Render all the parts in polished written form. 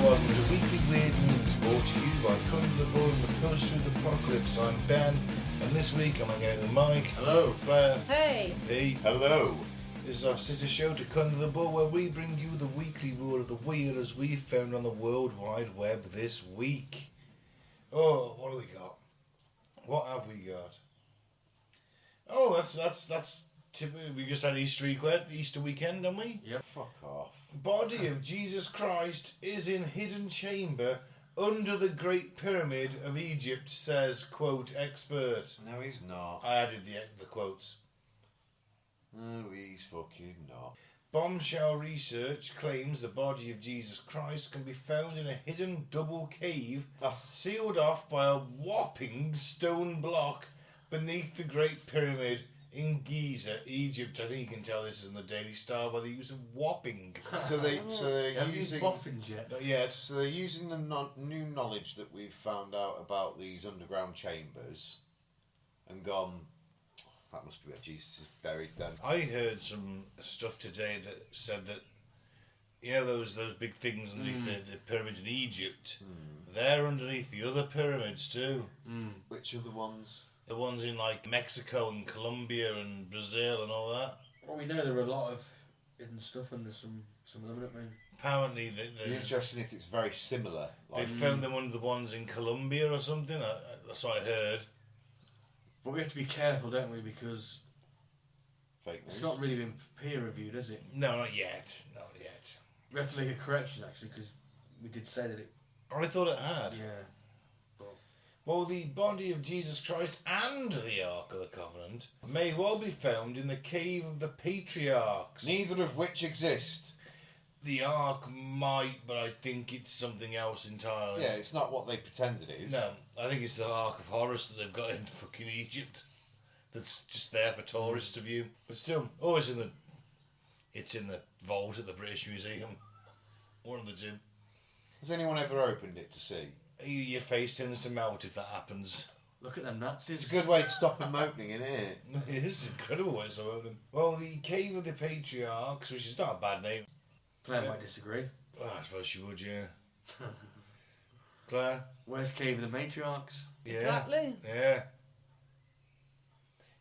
welcome to Weekly Weird News, brought to you by Cutting the Bull and the Post-Truth Apocalypse. I'm Ben, and this week I'm hanging out with Mike. Hello. Claire. Hey. Pete. Hello. This is our sister show to Cutting the Bull, where we bring you the weekly word of the weird as we found on the World Wide Web this week. Oh, what have we got? What have we got? Oh, that's typically, we just had Easter weekend, haven't we? Yep. Fuck off. Body of Jesus Christ is in hidden chamber under the Great Pyramid of Egypt, says, quote, expert. No, he's not. I added the quotes. No, he's fucking not. Bombshell research claims the body of Jesus Christ can be found in a hidden double cave sealed off by a whopping stone block beneath the Great Pyramid in Giza, Egypt. I think you can tell this is in the Daily Star by the use of whopping. So they're using boffins yet. Not yet. So they're using the new knowledge that we've found out about these underground chambers, and gone. That must be where Jesus is buried then. I heard some stuff today that said that, you know, those big things underneath the pyramids in Egypt, they're underneath the other pyramids too. Which are the ones? The ones in like Mexico and Colombia and Brazil and all that. Well, we know there are a lot of hidden stuff under some of them, don't we? Apparently, It'd be interesting if it's very similar. They found them under the ones in Colombia or something. That's what I heard. But we have to be careful, don't we? Because Fake news. it's not really been peer reviewed, has it? No, not yet. Not yet. We have to make a correction actually, because we did say that it. I thought it had. Yeah. Well, the body of Jesus Christ and the Ark of the Covenant may well be found in the cave of the patriarchs. Neither of which exist. The Ark might, but I think it's something else entirely. Yeah, it's not what they pretend it is. No, I think it's the Ark of Horus that they've got in fucking Egypt. That's just there for tourists to view. But still, always it's in the vault at the British Museum. One of the two. Has anyone ever opened it to see? Your face tends to melt if that happens. Look at them Nazis. It's a good way to stop them opening, isn't it? It is an incredible way to open them. Well, the Cave of the Patriarchs, which is not a bad name. Claire might disagree. Oh, I suppose she would, yeah. Claire? Where's Cave of the Matriarchs? Yeah. Exactly. Yeah.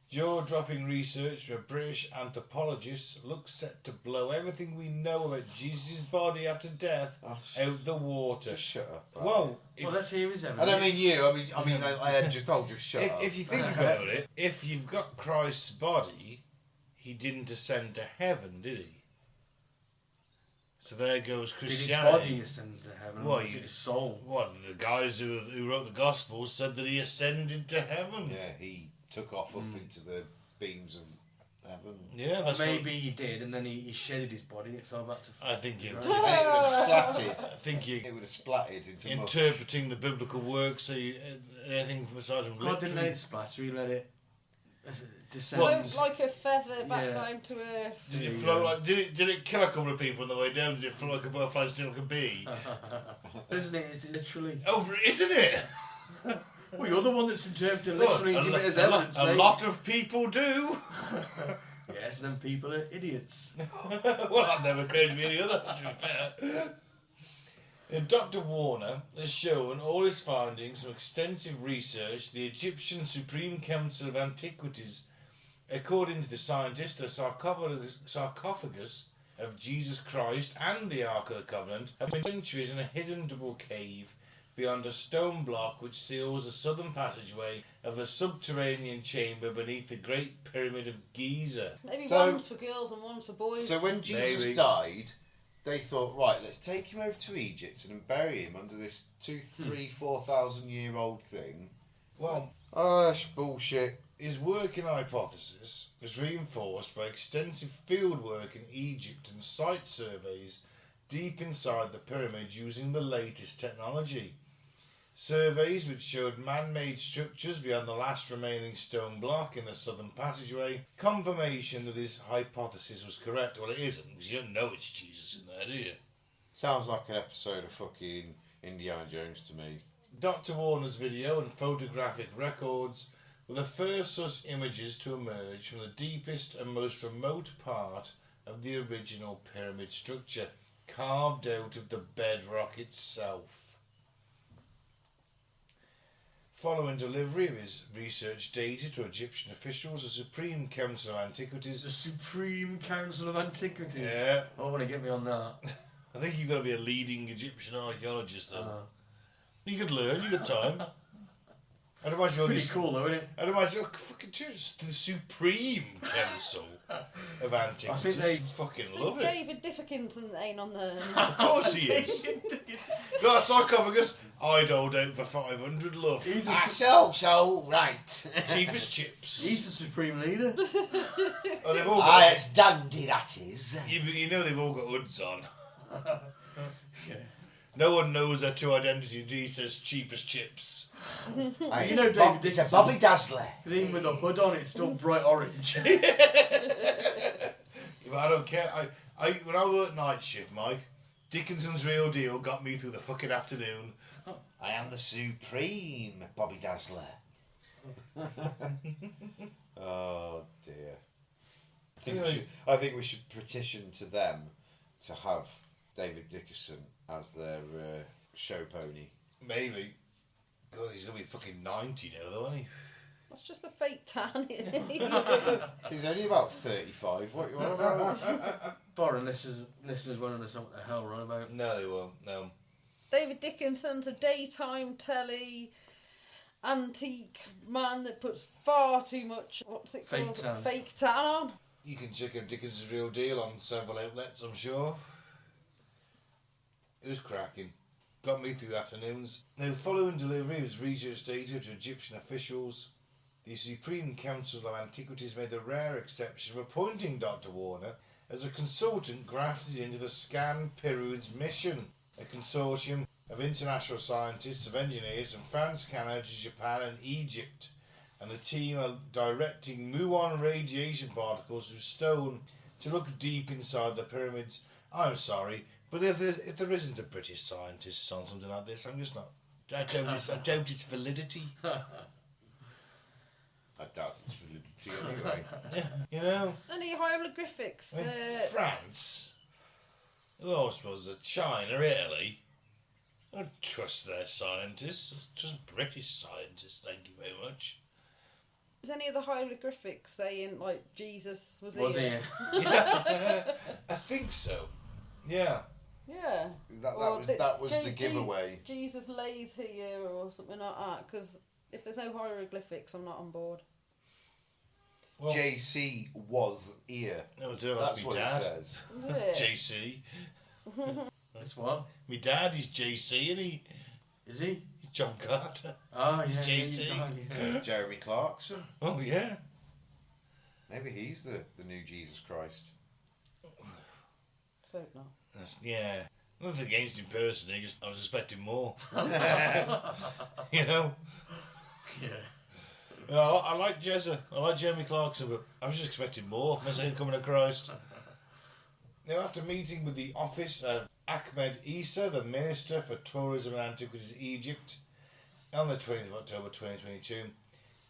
Jaw-dropping research by British anthropologists looks set to blow everything we know about Jesus' body after death out the water. Just shut up. Well, Let's hear his evidence. I don't mean you. I mean I had just shut up. If you think about it, if you've got Christ's body, he didn't ascend to heaven, did he? So there goes Christianity. Did his body ascend to heaven? Well, or was it his soul? What, the guys who wrote the Gospels said that he ascended to heaven. Yeah, he took off up into the beams of heaven. Yeah, Or that's maybe he did, and then he shedded his body and it fell back to. I think you. And it would have splattered. I think you. It would have splattered into mush. Interpreting the biblical work, so anything from aside from God didn't let literally. it splatter, he let it descend. Float like a feather back Yeah. down to earth. Did it float like? Did it kill a couple of people on the way down? Did it float like a butterfly, still like a bee? Isn't it? It's literally. Oh, isn't it? Well, you're the one that's interpreting literally and giving it as evidence. A lot of people do. Yes, then people are idiots. Well, that never occurred to me any other, to be fair. Dr. Warner has shown all his findings from extensive research the Egyptian Supreme Council of Antiquities. According to the scientist, the sarcophagus of Jesus Christ and the Ark of the Covenant have been centuries in a hidden double cave beyond a stone block which seals the southern passageway of the subterranean chamber beneath the Great Pyramid of Giza. Maybe So- one's for girls and one's for boys. So when Jesus Maybe. died, they thought, right, let's take him over to Egypt and bury him under this 4,000 year old thing. Well, Oh, that's bullshit. his working hypothesis was reinforced by extensive field work in Egypt and site surveys deep inside the pyramid using the latest technology. Surveys which showed man-made structures beyond the last remaining stone block in the southern passageway, confirmation that his hypothesis was correct. Well, it isn't, because you don't know it's Jesus in there, do you? Sounds like an episode of fucking Indiana Jones to me. Dr. Warner's video and photographic records were the first such images to emerge from the deepest and most remote part of the original pyramid structure. carved out of the bedrock itself. Following delivery of his research data to Egyptian officials, the Supreme Council of Antiquities... The Supreme Council of Antiquities? Yeah. I want to get me on that. I think you've got to be a leading Egyptian archaeologist, though. You could learn, you got time. I'd imagine all Pretty these... cool, though, isn't it? I'd imagine, fucking just the Supreme Council of Antiquities. I think they fucking love it. David Dickinson ain't on there. Of course he is. Got a sarcophagus. I'd hold out for 500, love. He's Right. Cheapest chips. He's the Supreme Leader. Oh, they've all got... It's dandy, that is. You know they've all got hoods on. Yeah. No one knows their true identity. He says cheapest chips. You know David It's a Dickinson. Bobby Dazzler. Even with the hood on, it's still bright orange. But I don't care. When I worked night shift, Mike, Dickinson's real deal got me through the fucking afternoon. I am the Supreme Bobby Dazzler. Oh dear. I think we should petition to them to have David Dickinson as their show pony. Maybe. God, he's going to be fucking 90 now, though, isn't he? That's just a fake tan, isn't he? He's only about 35. What you want about? Foreign listeners won't understand what the hell we're on about. No, they won't. No. David Dickinson's a daytime telly antique man that puts far too much, what's it Fake called? tan. Fake tan on. You can check out Dickinson's real deal on several outlets, I'm sure. It was cracking. Got me through afternoons. Now, following delivery of his research data to Egyptian officials, the Supreme Council of Antiquities made the rare exception of appointing Dr. Warner as a consultant grafted into the Scan Pyramids mission, a consortium of international scientists, of engineers from France, Canada, Japan and Egypt. And the team are directing muon radiation particles through stone to look deep inside the pyramids. I'm sorry, but if there isn't a British scientist on something like this, I'm just not. I doubt its validity. I doubt it's validity anyway. You know? Any hieroglyphics? I mean, France. Well, I suppose China, Italy. I don't trust their scientists. Just British scientists, thank you very much. Is any of the hieroglyphics saying, like, Jesus was Was here? he? Yeah, I think so. Yeah. Yeah. That was the giveaway. Jesus lays here or something like that, because if there's no hieroglyphics, I'm not on board. Well, JC was here. no, that's That's me what dad. it says. Is it? JC. That's what? Me dad is JC and Is he? he's John Carter. Oh, yeah. JC. Yeah. Jeremy Clarkson. Oh, yeah. Maybe he's the new Jesus Christ. So no. Yeah. Nothing against him personally, just I was expecting more. You know? Yeah. I like Jezza. I like Jeremy Clarkson, but I was just expecting more from the second coming of Christ. Now, after meeting with the office of Ahmed Issa, the Minister for Tourism and Antiquities Egypt, on the 20th of October 2022,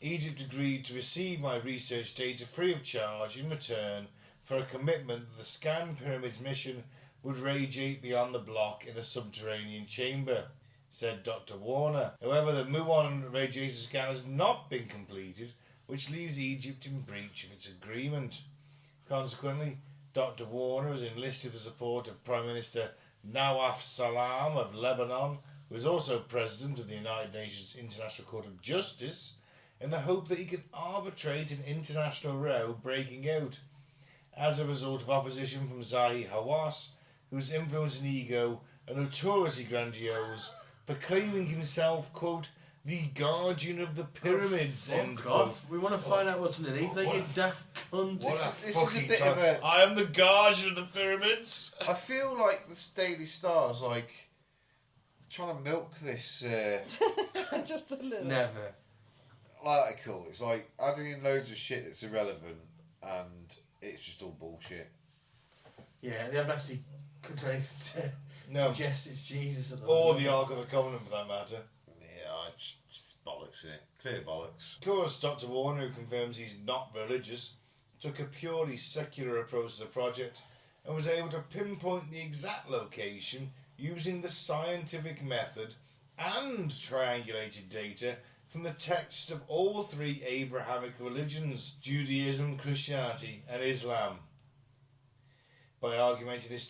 Egypt agreed to receive my research data free of charge in return for a commitment that the Scan Pyramids mission would radiate beyond the block in the subterranean chamber, said Dr. Warner. However, the muon radiation scan has not been completed, which leaves Egypt in breach of its agreement. Consequently, Dr. Warner has enlisted the support of Prime Minister Nawaf Salam of Lebanon, who is also President of the United Nations International Court of Justice, in the hope that he can arbitrate an international row breaking out as a result of opposition from Zahi Hawass, whose influence and ego are notoriously grandiose, proclaiming himself, quote, the guardian of the pyramids, end quote. We want to find out what's underneath. They get daft cunt. What This a is a fucking bit time. of a- I am the guardian of the pyramids. I feel like the Daily Star's like trying to milk this Just a little. Never. article. It's like adding in loads of shit that's irrelevant and it's just all bullshit. Yeah, they haven't actually come to anything to No. suggest it's Jesus at the Or moment. the Ark of the Covenant, for that matter. Yeah, it's bollocks, innit? Clear bollocks. Of course, Dr. Warner, who confirms he's not religious, took a purely secular approach to the project and was able to pinpoint the exact location using the scientific method and triangulated data from the texts of all three Abrahamic religions, Judaism, Christianity and Islam. By augmenting this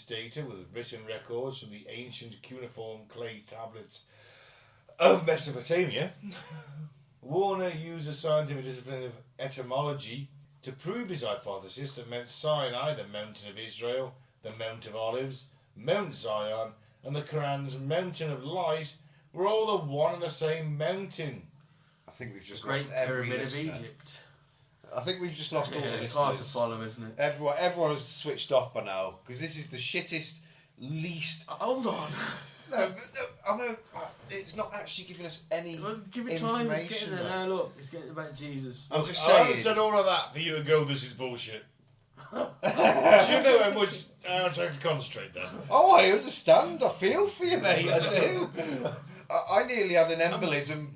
data with written records from the ancient cuneiform clay tablets of Mesopotamia, Warner used the scientific discipline of etymology to prove his hypothesis that Mount Sinai, the mountain of Israel, the Mount of Olives, Mount Zion, and the Quran's Mountain of Light were all the one and the same mountain. I think we've just Great lost every Pyramid of listener. Egypt. I think we've just lost all the It's hard to listeners. follow, isn't it? Everyone has switched off by now because this is the shittest, least. Hold on. No, I know it's not actually giving us any Well, give it time. It's getting information. there mate. now. Look, it's getting about Jesus. I'm just I haven't saying. said all of that for you to go, this is bullshit. Do you know how much I have to concentrate then? Oh, I understand. I feel for you, mate. I do. I nearly had an embolism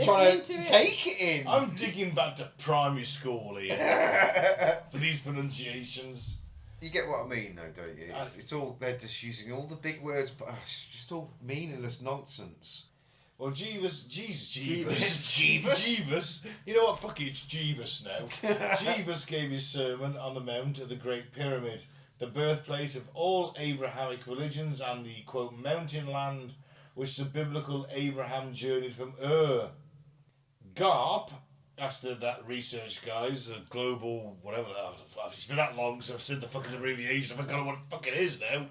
trying Listening to to it. take it in. I'm digging back to primary school here for these pronunciations. You get what I mean, though, don't you? It's all they're just using all the big words, but it's just all meaningless nonsense. Well, Jeebus. You know what? Fuck it, it's Jeebus now. Jeebus gave his sermon on the Mount of the Great Pyramid, the birthplace of all Abrahamic religions and the, quote, mountain land which the biblical Abraham journeyed from Ur. GARP, that's that research guys, the global, whatever that, it's been that long since I've said the fucking abbreviation, I forgot what the fuck it is now.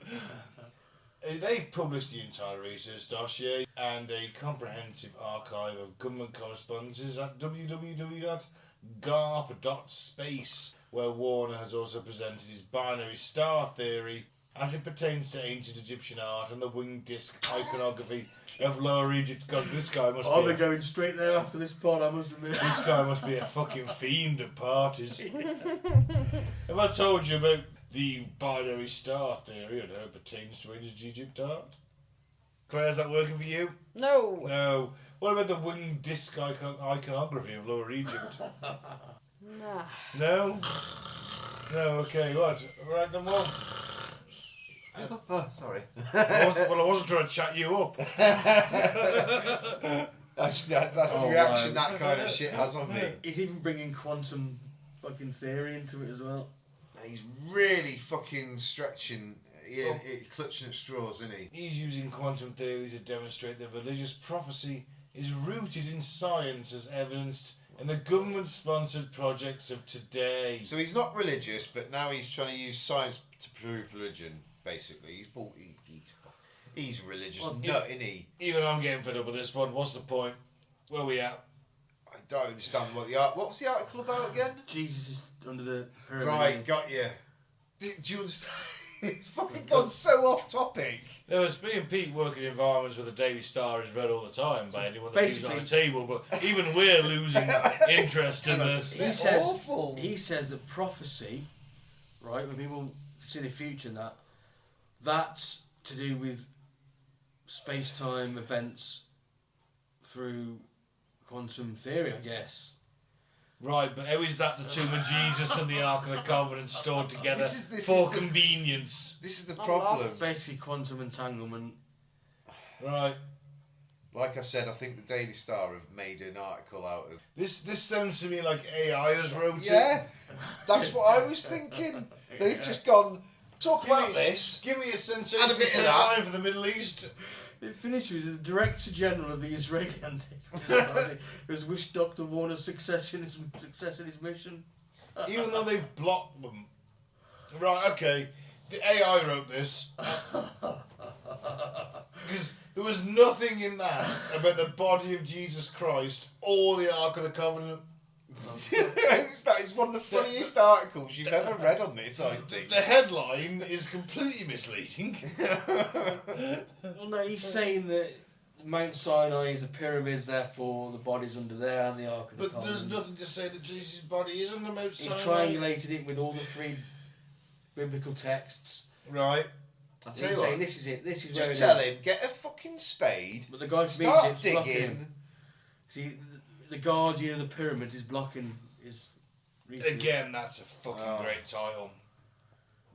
They've published the entire research dossier and a comprehensive archive of government correspondences at www.garp.space, where Warner has also presented his binary star theory as it pertains to ancient Egyptian art and the winged disc iconography of Lower Egypt. God, this guy must I'll be be going straight there after this pod, I must admit. this guy must be a fucking fiend at parties. Have I told you about the binary star theory and how it pertains to ancient Egypt art? Claire, is that working for you? No. No. What about the winged disc iconography of Lower Egypt? Nah. No? No, okay, what? Right then, what? Sorry. I wasn't trying to chat you up. That's the reaction that kind of shit has on me. He's even bringing quantum fucking theory into it as well. He's really fucking stretching, clutching at straws, isn't he? He's using quantum theory to demonstrate that religious prophecy is rooted in science as evidenced in the government-sponsored projects of today. So he's not religious, but now he's trying to use science to prove religion. Basically, he's a religious nut, isn't he? Even I'm getting fed up with this one. What's the point? Where we at? I don't understand what was the article about again? Jesus is under the pyramid. Right, got you. Do you understand? It's fucking gone so off topic. There was me and Pete working in environments where the Daily Star is read all the time by anyone that leaves it on the table, but even we're losing interest in this. Awful. He says that prophecy, right, when people see the future and that's to do with space-time events through quantum theory, I guess. Right, but how is that the tomb of Jesus and the Ark of the Covenant stored together This for is the- convenience? This is the I'm problem. lost. Basically quantum entanglement. Right. Like I said, I think the Daily Star have made an article out of. This sounds to me like AI has wrote it. Yeah, that's what I was thinking. They've just gone talk about this. Give me a And a sensational bit of that. headline for the Middle East. It finishes with the Director General of the Israeli Anti-Terrorism who has wished Dr. Warner's success in his mission. Even though they've blocked them. Right, okay. The AI wrote this. Because there was nothing in that about the body of Jesus Christ or the Ark of the Covenant. That is one of the funniest articles you've ever read on this, I think. The headline is completely misleading. Well, no, he's saying that Mount Sinai is the pyramids, therefore the body's under there and the Ark of the But Covenant. there's nothing to say that Jesus' body is on the Mount He's Sinai. triangulated it with all the three biblical texts. Right. I'll He's tell you saying what, this is it, this is where just it tell is. him, get a fucking spade, But the guy from start Egypt's blocking digging. him. See, the guardian of the pyramid is blocking his research. Again, that's a fucking great title.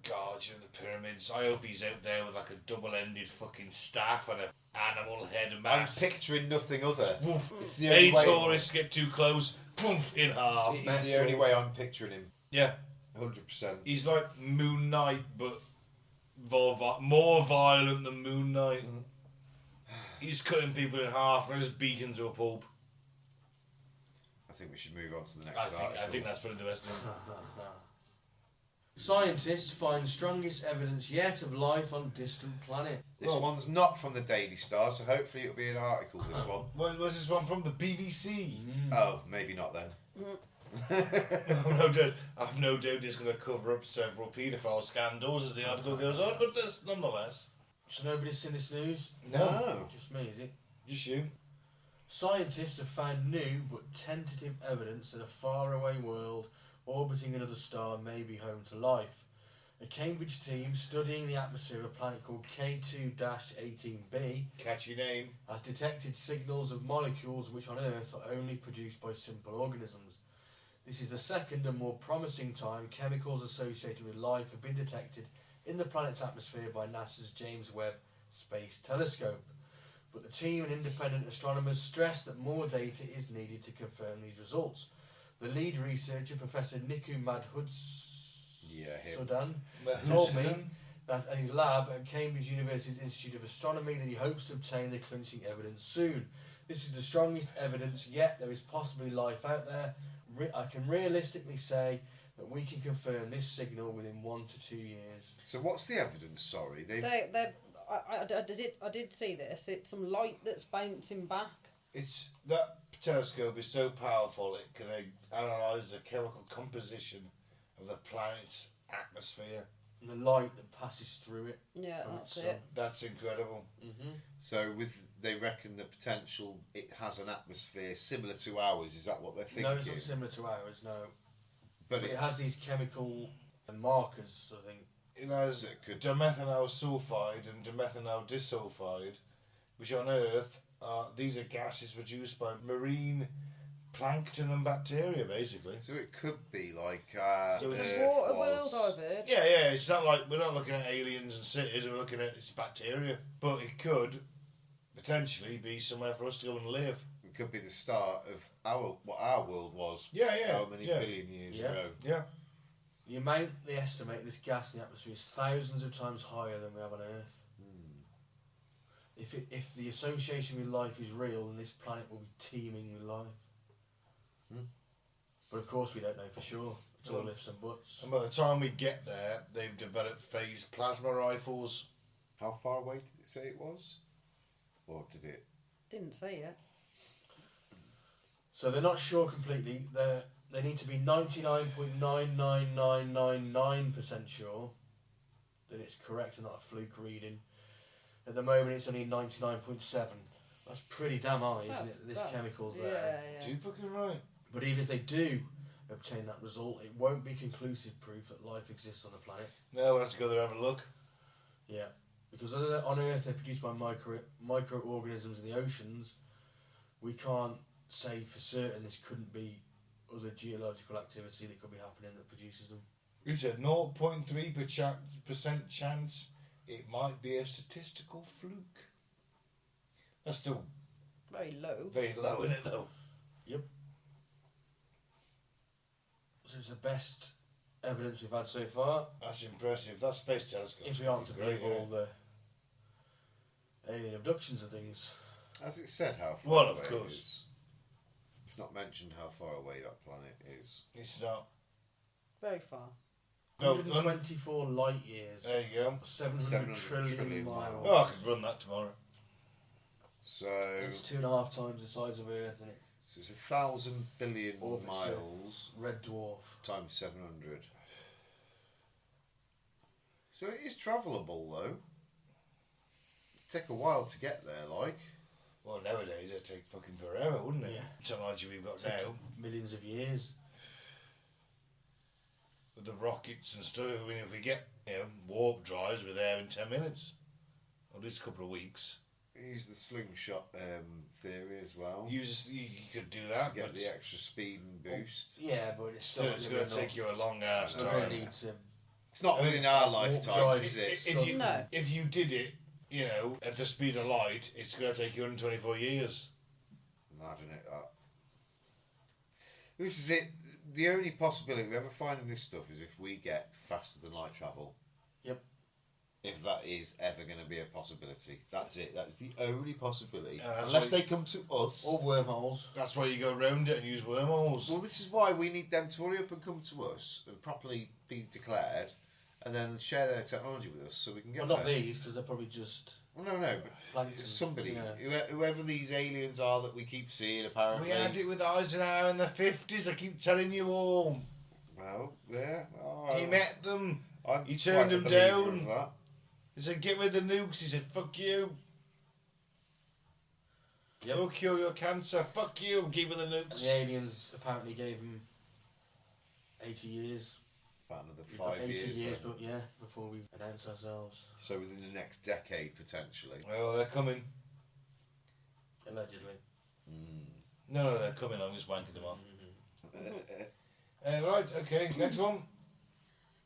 Guardian of the Pyramids. I hope he's out there with like a double-ended fucking staff and a animal head mask. I'm picturing nothing other. Woof. It's the Any only way. tourists get too close, poof, in half. It's the only way I'm picturing him. Yeah. 100%. He's like Moon Knight, but more violent than Moon Knight. He's cutting people in half and just beating to a pulp. I think we should move on to the next I article. think that's probably the best thing. Scientists find strongest evidence yet of life on distant planet. This one's not from the Daily Star, so hopefully it'll be an article, this one. Was this one from the BBC? Oh, maybe not then. I've no doubt it's going to cover up several paedophile scandals as the article goes on, but nonetheless. So nobody's seen this news? No. Just me, is it? Just you. Scientists have found new but tentative evidence that a faraway world orbiting another star may be home to life. A Cambridge team studying the atmosphere of a planet called K2-18b Catchy name. has detected signals of molecules which on Earth are only produced by simple organisms. This is the second and more promising time chemicals associated with life have been detected in the planet's atmosphere by NASA's James Webb Space Telescope. But the team and independent astronomers stress that more data is needed to confirm these results. The lead researcher, Professor Niku Madhudsudan, told me that at his lab at Cambridge University's Institute of Astronomy that he hopes to obtain the clinching evidence soon. This is the strongest evidence yet there is possibly life out there. I can realistically say that we can confirm this signal within 1 to 2 years. So what's the evidence, sorry? I did see this. It's some light that's bouncing back. It's that telescope is so powerful it can analyse the chemical composition of the planet's atmosphere. And the light that passes through it. Yeah, that's its it. That's incredible. So they reckon the potential it has an atmosphere similar to ours. Is that what they're thinking? No, it's not similar to ours, no. But it has these chemical markers, I think. It has dimethanol sulfide and dimethanol disulfide, which on Earth these are gases produced by marine plankton and bacteria, basically. So it could be like So It's it's a water world, I've heard. Yeah. It's not like we're not looking at aliens and cities. We're looking at its bacteria, but it could potentially be somewhere for us to go and live. It could be the start of what our world was. Yeah. How many billion years ago? Yeah. The amount they estimate this gas in the atmosphere is thousands of times higher than we have on Earth. If the association with life is real, then this planet will be teeming with life. But of course we don't know for sure. It's all ifs and buts. And by the time we get there, they've developed phased plasma rifles. How far away did it say it was? Or did it? Didn't say it. So they're not sure completely. They need to be 99.99999% sure that it's correct and not a fluke reading. At the moment, it's only 99.7. That's pretty damn high, isn't it? This chemical's there. Yeah. Too fucking right. But even if they do obtain that result, it won't be conclusive proof that life exists on the planet. No, we'll have to go there and have a look. Yeah, because on Earth they're produced by microorganisms in the oceans. We can't say for certain this couldn't be other geological activity that could be happening that produces them. It's a 0.3% chance it might be a statistical fluke. That's still Very low. very low, isn't it, though? Yep. So it's the best evidence we've had so far. That's impressive. That space telescope. If we aren't to believe great, all the alien abductions and things. Has it said how far Well, away of it course. is? It's not mentioned how far away that planet is. It's not. Very far. No, 124 light years. There you go. 700 trillion miles. miles. Oh, I could run that tomorrow. So It's 2.5 times the size of Earth, and it it's 1,000 billion Orbit miles red dwarf. times 700. So it is travelable though. It'd take a while to get there, like. Well, nowadays it'd take fucking forever, wouldn't it? Yeah. Technology we've got now Millions of years. with the rockets and stuff. I mean, if we get warp drives, we're there in 10 minutes. Or at least a couple of weeks. Use the slingshot theory as well. You could do that, to get but the extra speed and boost. Yeah, but it's still, it's going to take you a long ass time. It's not within our lifetime, is it? If you did it, at the speed of light, it's going to take you 124 years. Mad, isn't it, that? This is it. The only possibility we ever find in this stuff is if we get faster than light travel. Yep. If that is ever going to be a possibility. That's it. That's the only possibility. Unless Unless they come to us. Or wormholes. That's why you go round it and use wormholes. Well, this is why we need them to hurry up and come to us and properly be declared and then share their technology with us so we can get Well, not there. these, because they're probably just... Well, no, but plankton. somebody, Yeah. whoever these aliens are that we keep seeing, apparently. We had it with Eisenhower in the 50s, I keep telling you all. Well, yeah. He met them. I'm He turned quite a them believer down. of that. He said, get rid of the nukes. He said, fuck you. Yep. We'll cure your cancer. Fuck you. Keep with the nukes. The aliens apparently gave him 80 years. About another We've got 5 80 years. years, then. but yeah, before we announce ourselves. So within the next decade, potentially. Well, they're coming. Allegedly. No, they're coming. I'm just wanking them off. Right, okay. Next one.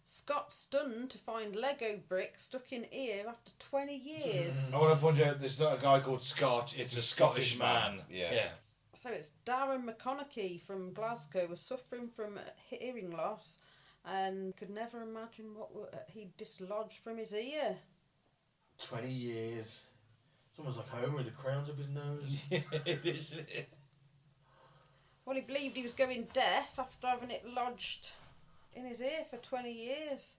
Scott stunned to find Lego bricks stuck in ear after 20 years. I want to point out there's not a guy called Scott. It's a Scottish man. Yeah. So it's Darren McConaughey from Glasgow was suffering from hearing loss and could never imagine what he dislodged from his ear. 20 years. It's almost like Homer with the crowns up his nose. It is, isn't it? Well, he believed he was going deaf after having it lodged in his ear for 20 years.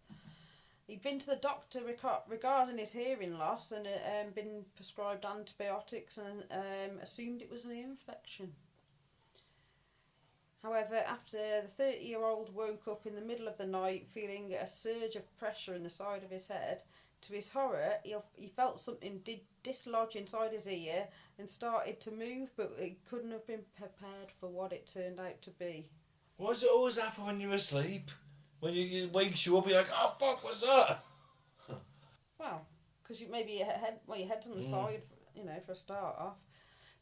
He'd been to the doctor regarding his hearing loss and been prescribed antibiotics and assumed it was an ear infection. However, after the 30-year-old woke up in the middle of the night feeling a surge of pressure in the side of his head, to his horror, he felt something did dislodge inside his ear and started to move, but he couldn't have been prepared for what it turned out to be. Why does it always happen when you're asleep? When it wakes you up, you're like, oh, fuck, what's that? Well, because your head's on the side, for a start off.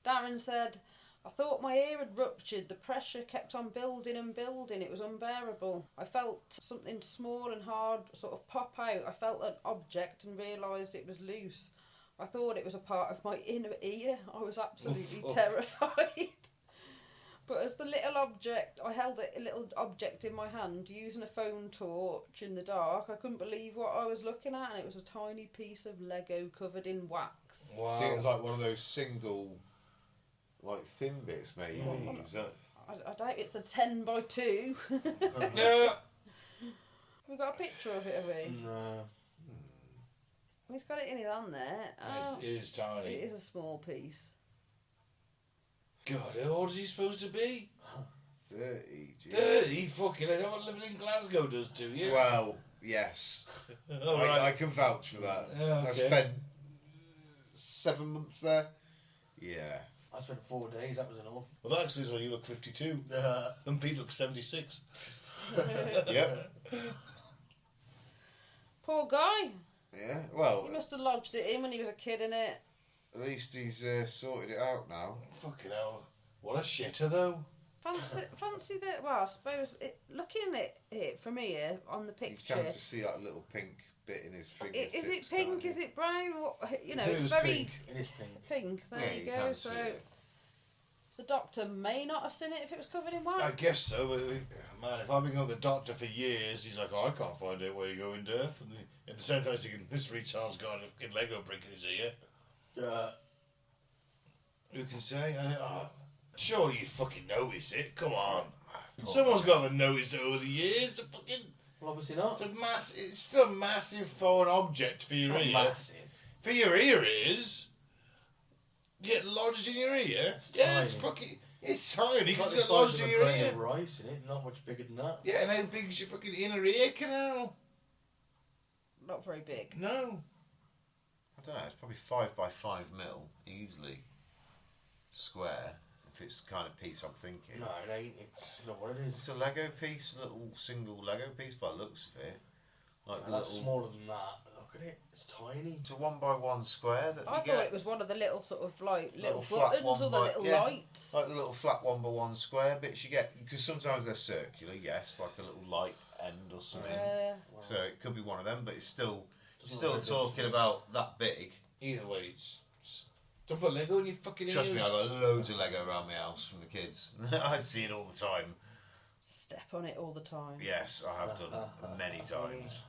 Darren said, I thought my ear had ruptured. The pressure kept on building and building. It was unbearable. I felt something small and hard sort of pop out. I felt an object and realised it was loose. I thought it was a part of my inner ear. I was absolutely terrified. But as the little object, I held a little object in my hand using a phone torch in the dark. I couldn't believe what I was looking at, and it was a tiny piece of Lego covered in wax. Wow. So it was like one of those single, thin bits, maybe. Is that... I doubt it's a 10 by 2. Yeah. We've got a picture of it, have we? No. He's got it in his hand there. Oh, It is tiny. it is a small piece. God, how old is he supposed to be? 30. Geez. 30? Fucking hell, what living in Glasgow does to you. Well, yes. I can vouch for that. Yeah, okay. I spent 7 months there. Yeah. I spent 4 days, that was enough. Well, that explains why you look 52. And Pete looks 76. Yep. Poor guy. Yeah, well, He must have lodged it in when he was a kid, innit? at least he's sorted it out now. Fucking hell. What a shitter, though. Fancy that. Well, I suppose looking at it from here on the You picture. can just see that little pink bit in his fingertips. Is it pink? Is it brown? It It's was very pink. It is pink. pink. There Yeah, you you go. can So see it. the doctor may not have seen it if it was covered in wax. I guess so. But man, if I've been going to the doctor for years, he's like, oh, I can't find out where you're going, Durf. And at the same time, he's thinking, this retard's got a fucking Lego brick in his ear. Who can say? Surely you fucking notice it. Come on. Someone's got to notice it over the years. It's a fucking... Well, obviously not. It's still a massive foreign object for your Not ear. massive. For your ear is. Get lodged in your ear. It's Yeah, it's tiny. fucking. It's tiny It's like because the it's size lodged of in a your grain ear. of rice in it, not much bigger than that. Yeah, and how big is your fucking inner ear canal? Not very big. No. I don't know, it's probably 5 by 5 mil, easily. Square, if it's the kind of piece I'm thinking. No, it ain't. It's not what it is. It's a Lego piece, a little single Lego piece by the looks of it. Like the That's little, smaller than that. Look at it. It's tiny. it's a 1x1 square that I you thought get. it was one of the little sort of like little flat buttons or the 1x little yeah, lights. like the little flat 1x1 square bits you get, because sometimes they're circular, yes, like a little light end or something. Yeah. So it could be one of them, but it's still Doesn't still look very talking big. about that big. Either way, it's just, don't put Lego in your fucking ears. Trust me, I've got loads of Lego around my house from the kids. I see it all the time. Step on it all the time. Yes, I have done many times.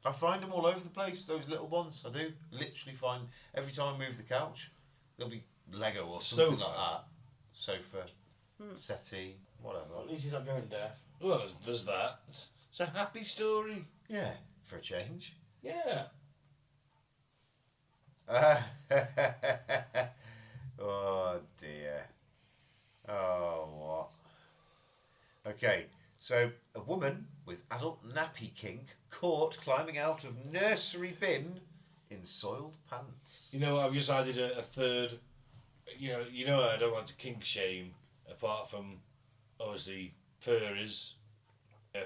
I find them all over the place, those little ones. I do. Literally find, every time I move the couch, there'll be Lego or something Sofa. like that. Sofa, settee, whatever. At least he's not going deaf. Well, there's that. It's a happy story. Yeah, for a change. Yeah. Oh dear. Oh, what? Okay, so a woman with adult nappy kink caught climbing out of nursery bin in soiled pants. You know, I've decided a third. You know, I don't like to kink shame. Apart from, obviously, furries,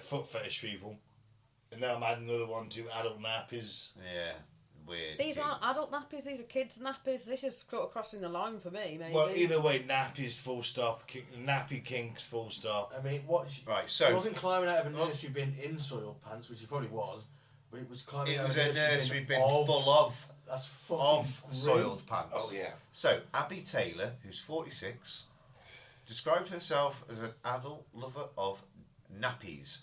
foot fetish people, and now I'm adding another one to adult nappies. Yeah, weird. These kink. aren't adult nappies, these are kids' nappies. This is sort of crossing the line for me, maybe. Well, either way, nappies full stop, nappy kinks full stop. I mean, what? Right, He so wasn't climbing out of a nursery bin in soiled pants, which he probably was, but it was climbing it out was of a nursery bin of, full of That's fucking grim. soiled pants. Oh yeah. So, Abby Taylor, who's 46, described herself as an adult lover of nappies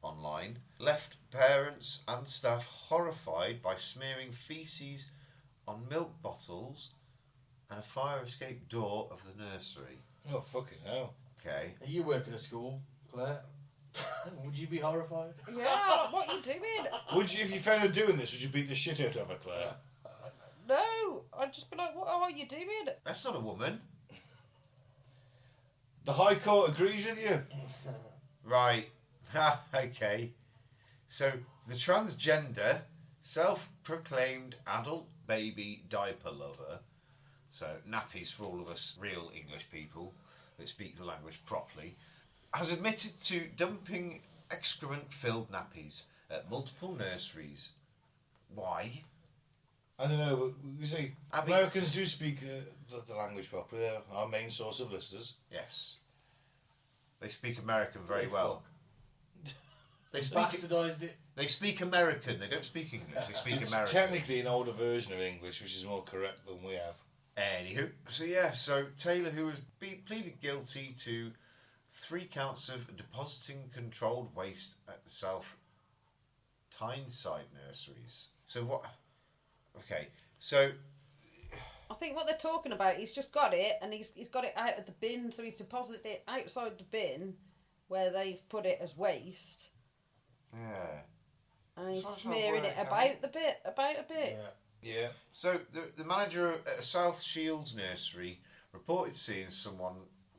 online, left parents and staff horrified by smearing faeces on milk bottles and a fire escape door of the nursery. Oh fucking hell. Okay. Are you working at school, Claire? Would you be horrified? Yeah, what are you doing? Would you, if you found her doing this, would you beat the shit out of her, Claire? No, I'd just be like, what are you doing? That's not a woman. The High Court agrees with you. Right. Okay. So, the transgender, self-proclaimed adult baby diaper lover, so nappies for all of us real English people that speak the language properly, has admitted to dumping excrement-filled nappies at multiple nurseries. Why? I don't know, but you see, Abby- Americans do speak the language properly. They're our main source of listeners. Yes. They speak American very They well. They speak, Bastardised it. they speak American, they don't speak English, they speak It's American. technically an older version of English, which is more correct than we have. Anywho, so Taylor, who has pleaded guilty to 3 counts of depositing controlled waste at the South Tyneside nurseries. So what? Okay, so I think what they're talking about, he's just got it and he's got it out of the bin, so he's deposited it outside the bin where they've put it as waste, yeah. and he's Sounds like smearing work, it about a bit. Yeah. So the manager at a South Shields nursery reported seeing someone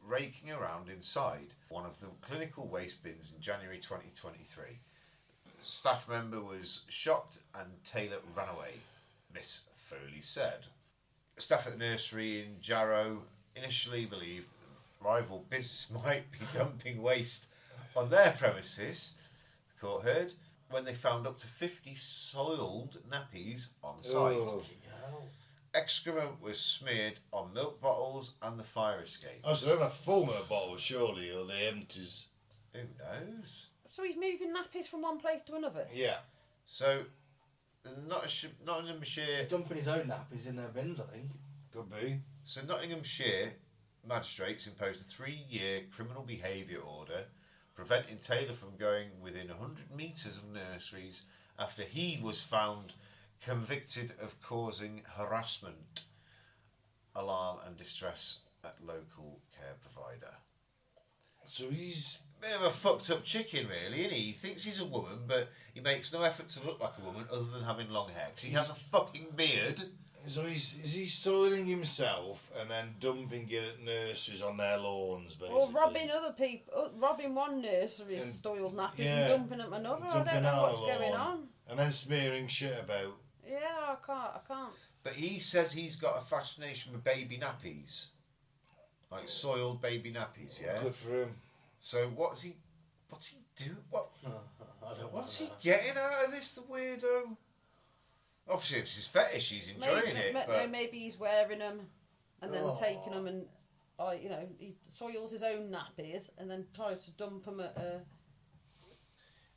raking around inside one of the clinical waste bins in January 2023. Staff member was shocked and Taylor ran away, Miss Foley said. Staff at the nursery in Jarrow initially believed that the rival business might be dumping waste on their premises, the court heard, when they found up to 50 soiled nappies on site. Oh. Excrement was smeared on milk bottles and the fire escape. Oh, so they're not full milk bottles, surely, or the empties. Who knows? So he's moving nappies from one place to another. Yeah. So, Nottinghamshire. He's dumping his own nappies in their bins, I think. Could be. So Nottinghamshire magistrates imposed a 3-year criminal behaviour order preventing Taylor from going within 100 metres of nurseries after he was found convicted of causing harassment, alarm and distress at local care provider. So he's... Bit of a fucked up chicken, really, isn't he? He thinks he's a woman, but he makes no effort to look like a woman other than having long hair. 'Cause he has a fucking beard. So is he soiling himself and then dumping it at nurseries on their lawns, basically? Or robbing other people, robbing one nursery's And- soiled nappies yeah, and dumping them another. I dumping don't know out what's a going lawn. on. And then smearing shit about. Yeah, I can't. But he says he's got a fascination with baby nappies. Like soiled baby nappies, yeah? Good for him. So what's he do? What? I don't What's he want getting out of this, the weirdo? Obviously, it's his fetish. He's enjoying it. But Maybe he's wearing them and then Oh. taking them and, he soils his own nappies and then tries to dump them at a...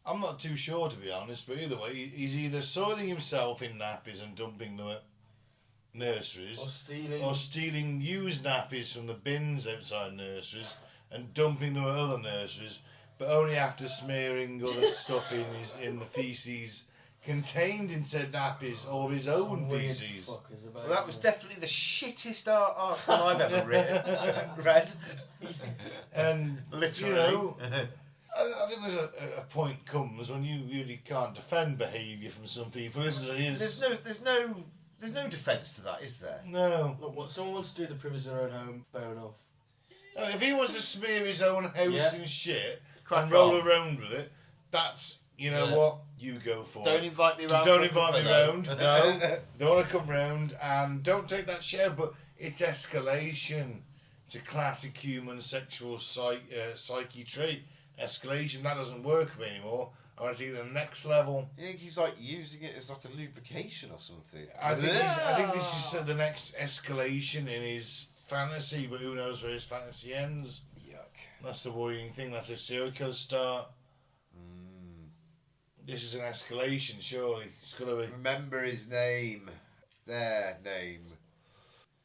I'm not too sure, to be honest, but either way, he's either soiling himself in nappies and dumping them at nurseries, or or stealing used nappies from the bins outside nurseries and dumping them at other nurseries, but only after smearing other stuff in the faeces contained in said nappies or his own faeces. well, that was definitely the shittest article I've ever read. And Literally. I think there's a point comes when you really can't defend behaviour from some people, isn't there? There's no defence to that, is there? No. Look, what someone wants to do the privilege of their own home, fair enough. No, if he wants to smear his own house Yeah. in shit Crack and roll on. around with it, that's, Yeah. what, you go for Don't it. invite me round. Don't for a invite me couple of round. them. No, don't want to come round, and don't take that shit out. But it's escalation. It's a classic human sexual psyche trait. Escalation, that doesn't work for me anymore. I want to take it to the next level. You think he's like using it as like a lubrication or something? I think this is the next escalation in his fantasy, but who knows where his fantasy ends. Yuck. That's the worrying thing. That's how serial killers start. This is an escalation, surely. It's got to be. Remember his name. Their name.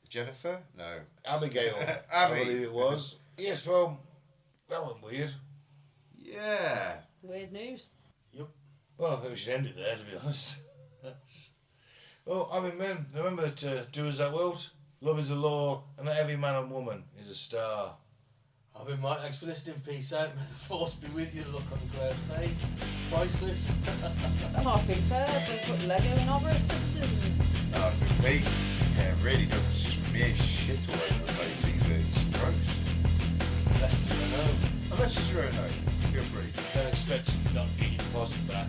Jennifer? No. Abigail. Abby. I believe it was. Yes, well, that went weird. Yeah. Weird news. Well, I think we should end it there, to be honest. Well, I mean, men, remember to do as thou wilt. Love is a law, and that every man and woman is a star. I've been Mike, thanks for listening, peace out, may the force be with you, look on Claire's face, priceless. I've been fair, but put Lego in our breakfasts. Me. Yeah, really doesn't smear shit all over the place either. It's gross. Unless it's your own. Unless it's your own home. Feel free. Don't expect you not to get your deposit back.